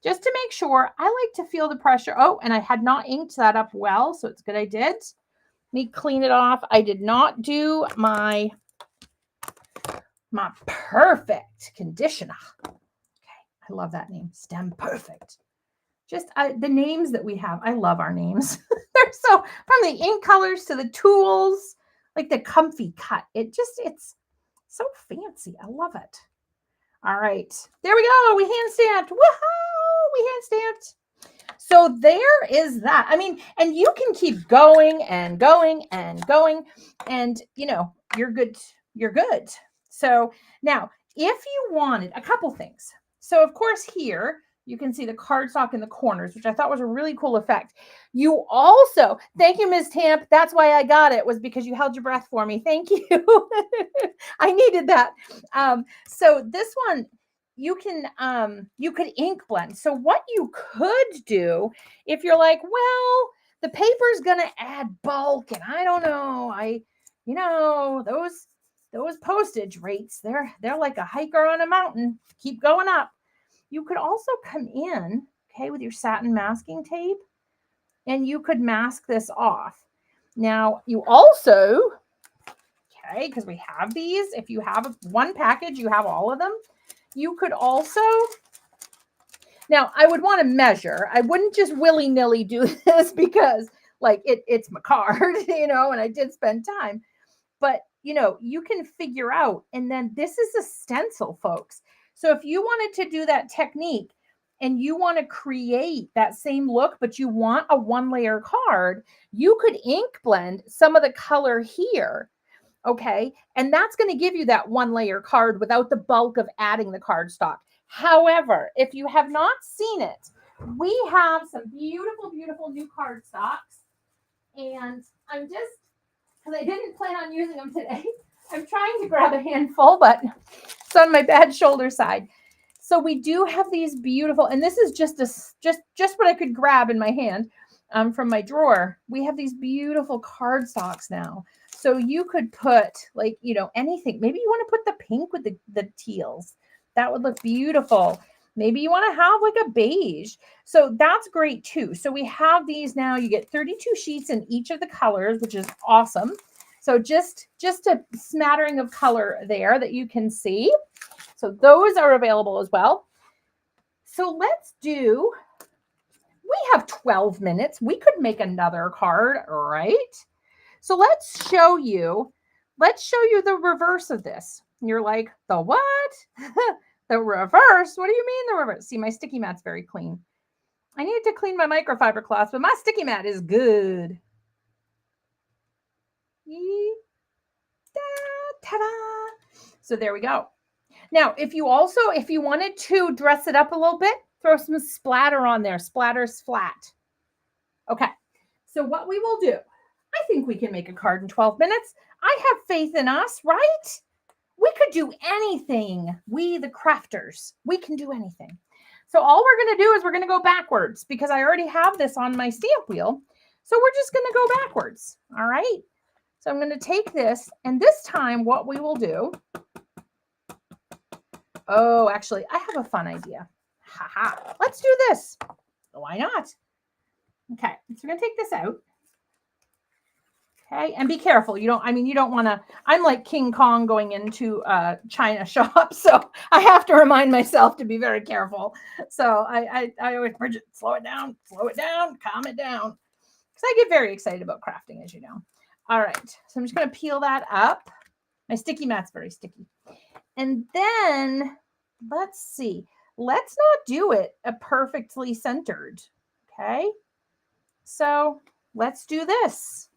just to make sure. I like to feel the pressure. Oh, and I had not inked that up well, so it's good I did. Let me clean it off. I did not do my perfect conditioner. Okay, I love that name. Stem Perfect. Just the names that we have. I love our names. They're so, from the ink colors to the tools, like the comfy cut. It's so fancy. I love it. All right. There we go. We hand stamped. Woohoo! We hand stamped. So there is that. I mean, and you can keep going and going and going, and you know, you're good. You're good. So now, if you wanted a couple things, so of course here you can see the cardstock in the corners, which I thought was a really cool effect. You also, thank you, Ms. Tamp. That's why I got it, was because you held your breath for me. Thank you. I needed that. So this one, you could ink blend. So what you could do, if you're like, well, the paper's gonna add bulk, and I don't know, those postage rates, they're like a hiker on a mountain, keep going up. You could also come in, okay, with your satin masking tape, and you could mask this off. Now you also, okay, because we have these, if you have one package, you have all of them. You could also, now I would want to measure. I wouldn't just willy-nilly do this because like it's my card, and I did spend time. But, you can figure out, and then this is a stencil, folks. So if you wanted to do that technique and you want to create that same look, but you want a one-layer card, you could ink blend some of the color here. Okay. And that's going to give you that one layer card without the bulk of adding the cardstock. However, if you have not seen it, we have some beautiful, beautiful new cardstocks. And I'm just, because I didn't plan on using them today, I'm trying to grab a handful, but it's on my bad shoulder side. So we do have these beautiful, and this is just what I could grab in my hand from my drawer. We have these beautiful cardstocks now. So you could put like, anything. Maybe you want to put the pink with the teals. That would look beautiful. Maybe you want to have like a beige. So that's great too. So we have these now. You get 32 sheets in each of the colors, which is awesome. So just a smattering of color there that you can see. So those are available as well. So let's do, we have 12 minutes. We could make another card, right? So let's show you the reverse of this. You're like, the what? The reverse? What do you mean the reverse? See, my sticky mat's very clean. I needed to clean my microfiber cloth, but my sticky mat is good. Ta-da! So there we go. Now, if you wanted to dress it up a little bit, throw some splatter on there. Splatter's flat. Okay. So what we will do, I think we can make a card in 12 minutes. I have faith in us, right? We could do anything. We, the crafters, we can do anything. So all we're going to do is we're going to go backwards because I already have this on my stamp wheel. So we're just going to go backwards. All right. So I'm going to take this, and this time what we will do, oh, actually, I have a fun idea. Haha. Let's do this. Why not? Okay. So we're going to take this out. Okay, and be careful. You don't want to, I'm like King Kong going into a China shop, so I have to remind myself to be very careful. So I always, Bridget, slow it down, calm it down. Because I get very excited about crafting, as you know. All right, so I'm just going to peel that up. My sticky mat's very sticky. And then, let's see. Let's not do it perfectly centered, okay? So let's do this.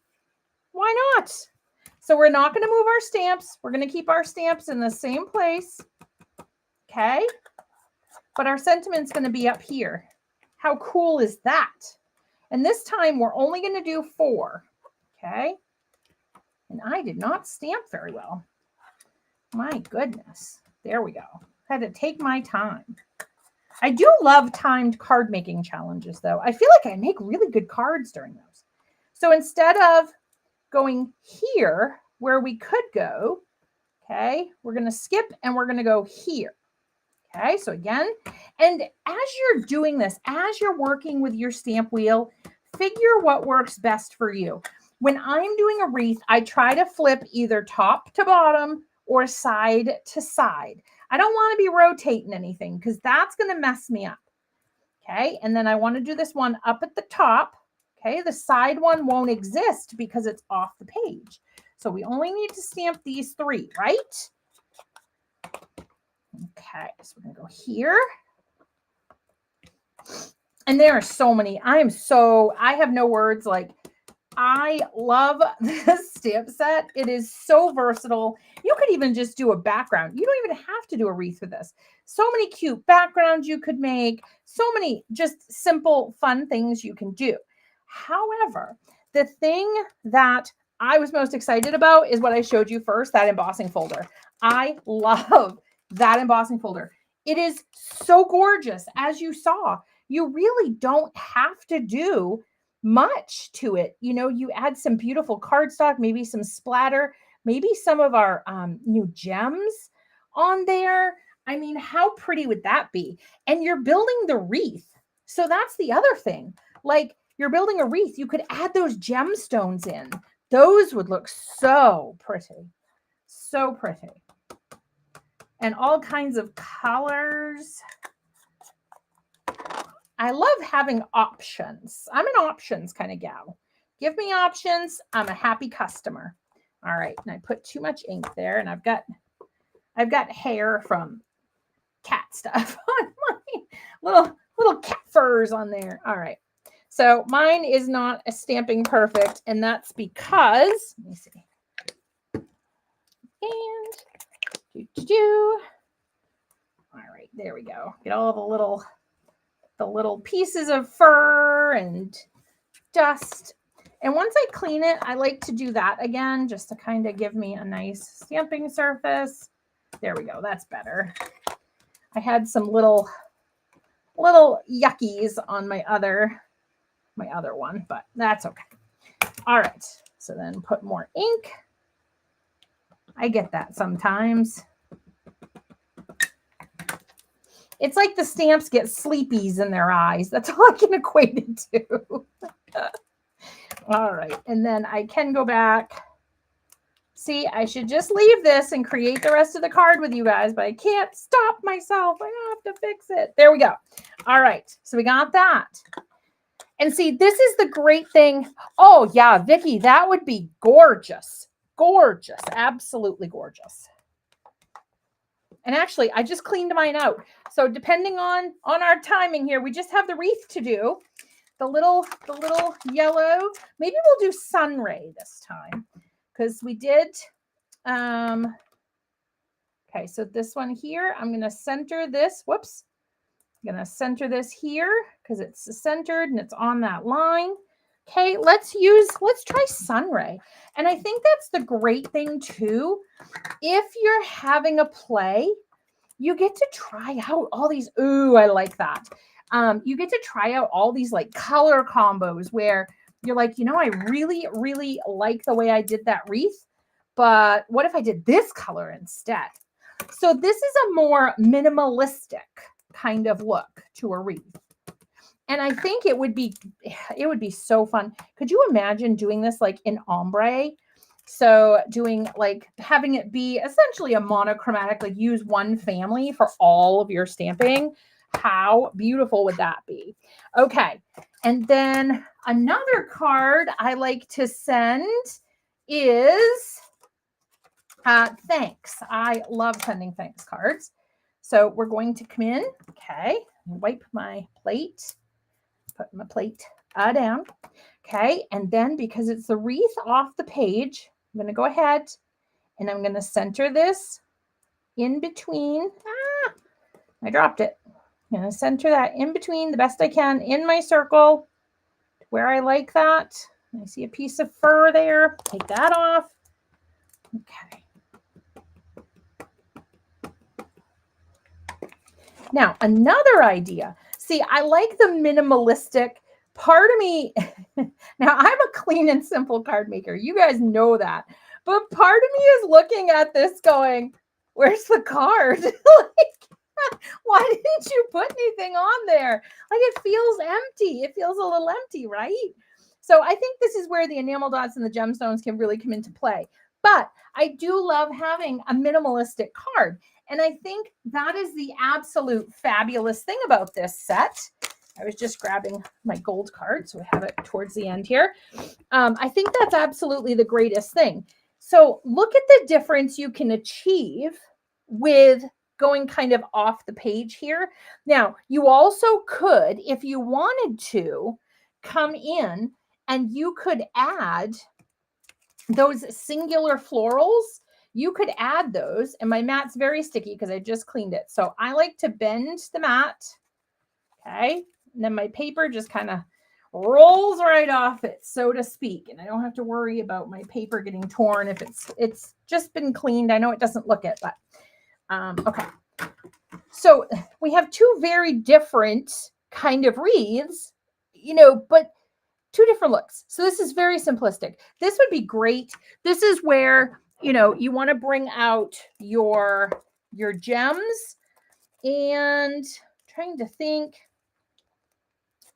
Why not? So we're not going to move our stamps. We're going to keep our stamps in the same place. Okay. But our sentiment's going to be up here. How cool is that? And this time we're only going to do 4. Okay. And I did not stamp very well. My goodness. There we go. I had to take my time. I do love timed card making challenges though. I feel like I make really good cards during those. So instead of going here where we could go, okay, we're going to skip and we're going to go here. Okay, so again, and as you're doing this, as you're working with your stamp wheel, figure what works best for you. When I'm doing a wreath, I try to flip either top to bottom or side to side. I don't want to be rotating anything because that's going to mess me up. Okay, and then I want to do this one up at the top. Okay, the side one won't exist because it's off the page. So we only need to stamp these 3, right? Okay, so we're going to go here. And there are so many. I have no words. Like, I love this stamp set. It is so versatile. You could even just do a background. You don't even have to do a wreath with this. So many cute backgrounds you could make. So many just simple, fun things you can do. However, the thing that I was most excited about is what I showed you first, that embossing folder. I love that embossing folder. It is so gorgeous. As you saw, you really don't have to do much to it. You know, you add some beautiful cardstock, maybe some splatter, maybe some of our new gems on there. I mean, how pretty would that be? And you're building the wreath. So that's the other thing. Like, you're building a wreath. You could add those gemstones in. Those would look so pretty. So pretty. And all kinds of colors. I love having options. I'm an options kind of gal. Give me options. I'm a happy customer. All right. And I put too much ink there, and I've got hair from cat stuff on my little cat furs on there. All right. So mine is not a stamping perfect, and that's because, let me see. And all right, there we go. Get all the little pieces of fur and dust. And once I clean it, I like to do that again, just to kind of give me a nice stamping surface. There we go. That's better. I had some little yuckies on my other one, but that's okay. All right. So then put more ink. I get that sometimes. It's like the stamps get sleepies in their eyes. That's all I can equate it to. All right. And then I can go back. See, I should just leave this and create the rest of the card with you guys, but I can't stop myself. I have to fix it. There we go. All right. So we got that. And see, this is the great thing. Oh, yeah, Vicki, that would be gorgeous. Gorgeous. Absolutely gorgeous. And actually, I just cleaned mine out. So depending on our timing here, we just have the wreath to do. The little yellow. Maybe we'll do sun ray this time, because we did. Okay, so this one here, I'm going to center this. Whoops. I'm going to center this here because it's centered and it's on that line. Okay, let's try sun ray. And I think that's the great thing too. If you're having a play, you get to try out all these. Ooh, I like that. You get to try out all these like color combos where you're like, you know, I really, really like the way I did that wreath, but what if I did this color instead? So this is a more minimalistic kind of look to a wreath. And I think it would be so fun. Could you imagine doing this like in ombre? So doing like having it be essentially a monochromatic, like use one family for all of your stamping. How beautiful would that be? Okay. And then another card I like to send is thanks. I love sending thanks cards. So we're going to come in. Okay. Wipe my plate. Put my plate down. Okay. And then because it's the wreath off the page, I'm going to go ahead and I'm going to center this in between. I dropped it. I'm going to center that in between the best I can in my circle where I like that. I see a piece of fur there. Take that off. Okay. Now, another idea. See, I like the minimalistic part of me. Now, I'm a clean and simple card maker. You guys know that. But part of me is looking at this going, where's the card? Like, why didn't you put anything on there? Like, it feels empty. It feels a little empty, right? So I think this is where the enamel dots and the gemstones can really come into play. But I do love having a minimalistic card. And I think that is the absolute fabulous thing about this set. I was just grabbing my gold card, so I have it towards the end here. I think that's absolutely the greatest thing. So look at the difference you can achieve with going kind of off the page here. Now, you also could, if you wanted to, come in and you could add those singular florals. You could add those, and my mat's very sticky because I just cleaned it. So I like to bend the mat, okay? And then my paper just kind of rolls right off it, so to speak. And I don't have to worry about my paper getting torn if it's just been cleaned. I know it doesn't look it, but okay. So we have two very different kind of wreaths, but two different looks. So this is very simplistic. This would be great. This is where, you want to bring out your gems, and trying to think.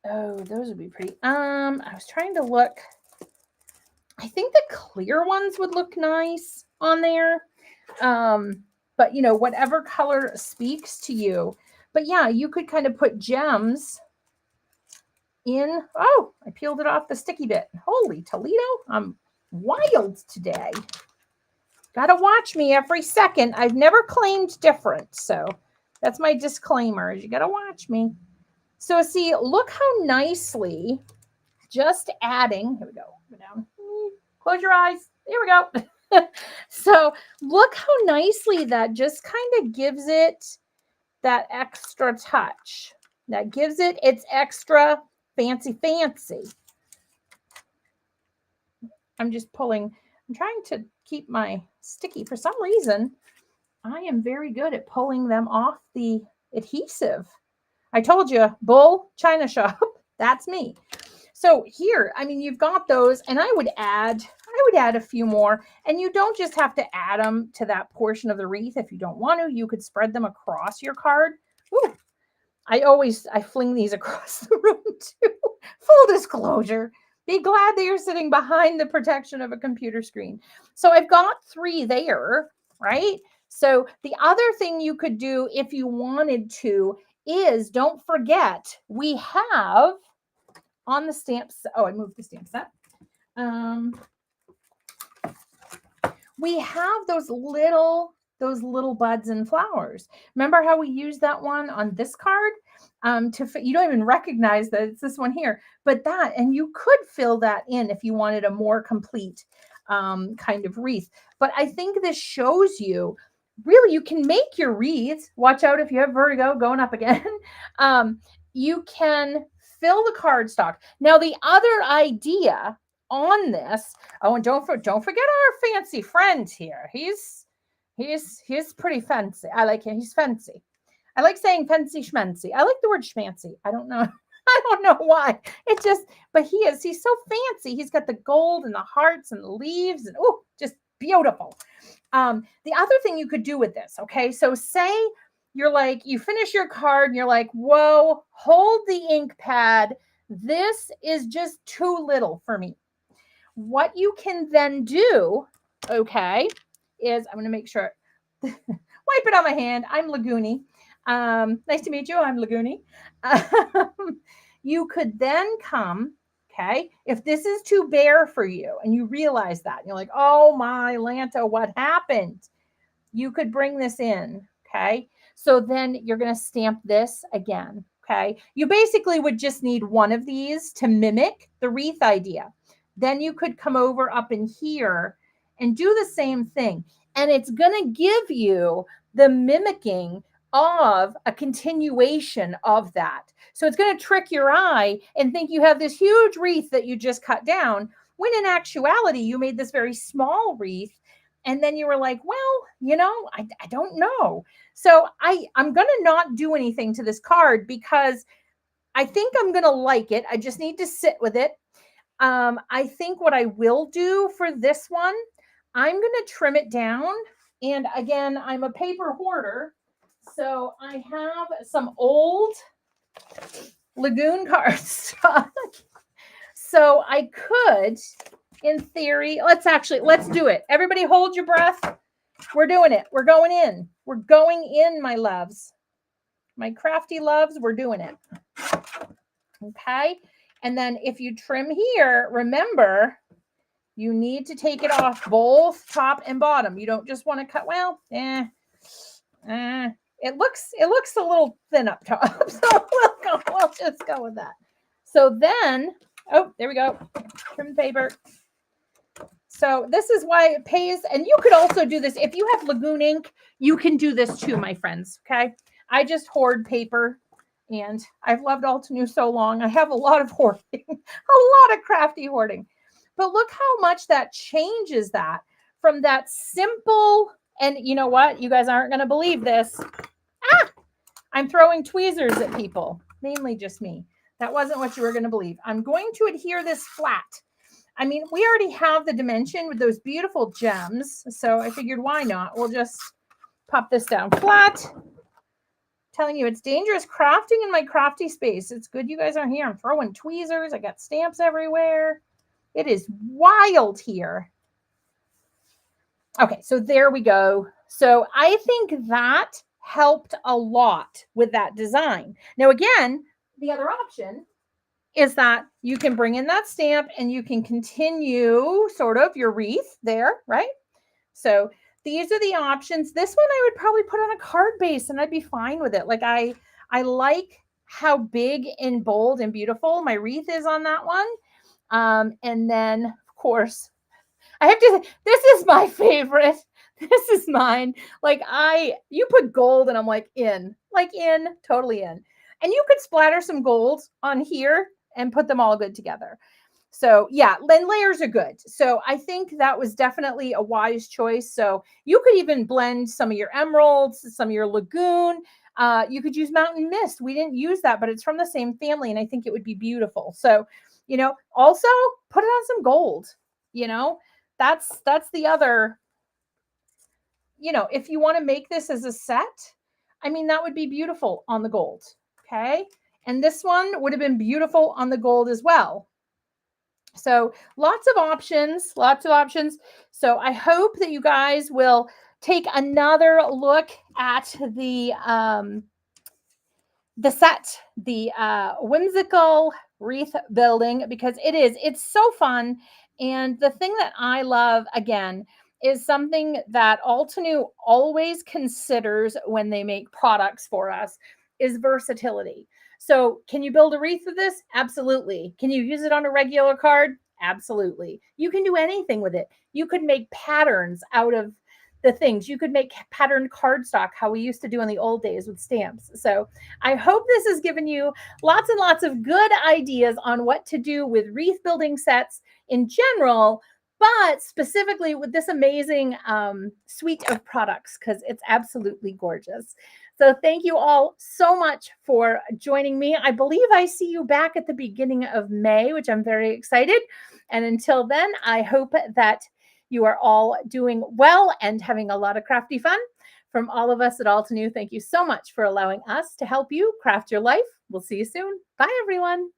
Oh, those would be pretty. I was trying to look. I think the clear ones would look nice on there. But whatever color speaks to you. But yeah, you could kind of put gems in. Oh, I peeled it off the sticky bit. Holy Toledo, I'm wild today. Gotta watch me every second. I've never claimed different, so that's my disclaimer. You gotta watch me. So see, look how nicely just adding. Here we go. Go down. Close your eyes. There we go. So look how nicely that just kind of gives it that extra touch. That gives it its extra fancy. I'm just pulling. I'm trying to keep my sticky. For some reason, I am very good at pulling them off the adhesive. I told you, Bull China Shop. That's me. So here, I mean, you've got those, and I would add a few more, and you don't just have to add them to that portion of the wreath. If you don't want to, you could spread them across your card. Ooh, I fling these across the room too. Full disclosure. Be glad that you're sitting behind the protection of a computer screen. So I've got 3 there, right? So the other thing you could do if you wanted to is, don't forget, we have on the stamps. Oh, I moved the stamp set. We have those little buds and flowers. Remember how we used that one on this card? You don't even recognize that it's this one here, but that, and you could fill that in if you wanted a more complete kind of wreath. But I think this shows you, really, you can make your wreaths. Watch out if you have vertigo going up again. You can fill the cardstock. Now, the other idea on this, oh, and don't forget our fancy friend here. He's pretty fancy. I like him. He's fancy. I like saying fancy schmancy. I like the word schmancy. I don't know. I don't know why. It just, but he's so fancy. He's got the gold and the hearts and the leaves, and oh, just beautiful. The other thing you could do with this, okay? So say you're like, you finish your card and you're like, whoa, hold the ink pad. This is just too little for me. What you can then do, okay, is I'm going to make sure, wipe it on my hand. I'm Laguni. Nice to meet you. I'm Laguni. You could then come, okay, if this is too bare for you and you realize that, and you're like, oh my Lanta, what happened? You could bring this in, okay? So then you're going to stamp this again, okay? You basically would just need one of these to mimic the wreath idea. Then you could come over up in here and do the same thing. And it's going to give you the mimicking of a continuation of that. So it's going to trick your eye and think you have this huge wreath that you just cut down, when in actuality, you made this very small wreath. And then you were like, well, I don't know. So I'm going to not do anything to this card because I think I'm going to like it. I just need to sit with it. I think what I will do for this one, I'm going to trim it down. And again, I'm a paper hoarder. So I have some old Lagoon cardstock. So I could, in theory, let's do it. Everybody hold your breath. We're doing it. We're going in. We're going in, my loves. My crafty loves, we're doing it. Okay. And then if you trim here, remember, you need to take it off both top and bottom. You don't just want to cut, It looks a little thin up top. So we'll just go with that. So then, oh, there we go. Trim paper. So this is why it pays. And you could also do this. If you have Lagoon ink, you can do this too, my friends. Okay. I just hoard paper and I've loved Altenew so long. I have a lot of hoarding, a lot of crafty hoarding. But look how much that changes that from that simple, and you know what? You guys aren't going to believe this. I'm throwing tweezers at people, mainly just me. That wasn't what you were going to believe. I'm going to adhere this flat. I mean, we already have the dimension with those beautiful gems. So I figured, why not? We'll just pop this down flat. Telling you, it's dangerous crafting in my crafty space. It's good you guys aren't here. I'm throwing tweezers. I got stamps everywhere. It is wild here. Okay, so there we go. So I think that helped a lot with that design. Now, again, the other option is that you can bring in that stamp and you can continue sort of your wreath there, right? So these are the options. This one I would probably put on a card base and I'd be fine with it. Like I like how big and bold and beautiful my wreath is on that one. And then, of course, I have to, this is my favorite. This is mine. Like you put gold and I'm like in, totally in. And you could splatter some gold on here and put them all good together. So yeah, then layers are good. So I think that was definitely a wise choice. So you could even blend some of your emeralds, some of your lagoon. You could use mountain mist. We didn't use that, but it's from the same family. And I think it would be beautiful. So, also put it on some gold, that's the other, if you want to make this as a set, I mean, that would be beautiful on the gold. Okay. And this one would have been beautiful on the gold as well. So lots of options. So I hope that you guys will take another look at the set, the Whimsical Wreath building, because it's so fun. And the thing that I love, again, is something that Altenew always considers when they make products for us is versatility. So can you build a wreath with this? Absolutely. Can you use it on a regular card? Absolutely. You can do anything with it. You could make patterns out of the things. You could make patterned cardstock, how we used to do in the old days with stamps. So I hope this has given you lots and lots of good ideas on what to do with wreath building sets in general, but specifically with this amazing suite of products, because it's absolutely gorgeous. So thank you all so much for joining me. I believe I see you back at the beginning of May, which I'm very excited. And until then, I hope that you are all doing well and having a lot of crafty fun. From all of us at Altenew, thank you so much for allowing us to help you craft your life. We'll see you soon. Bye, everyone.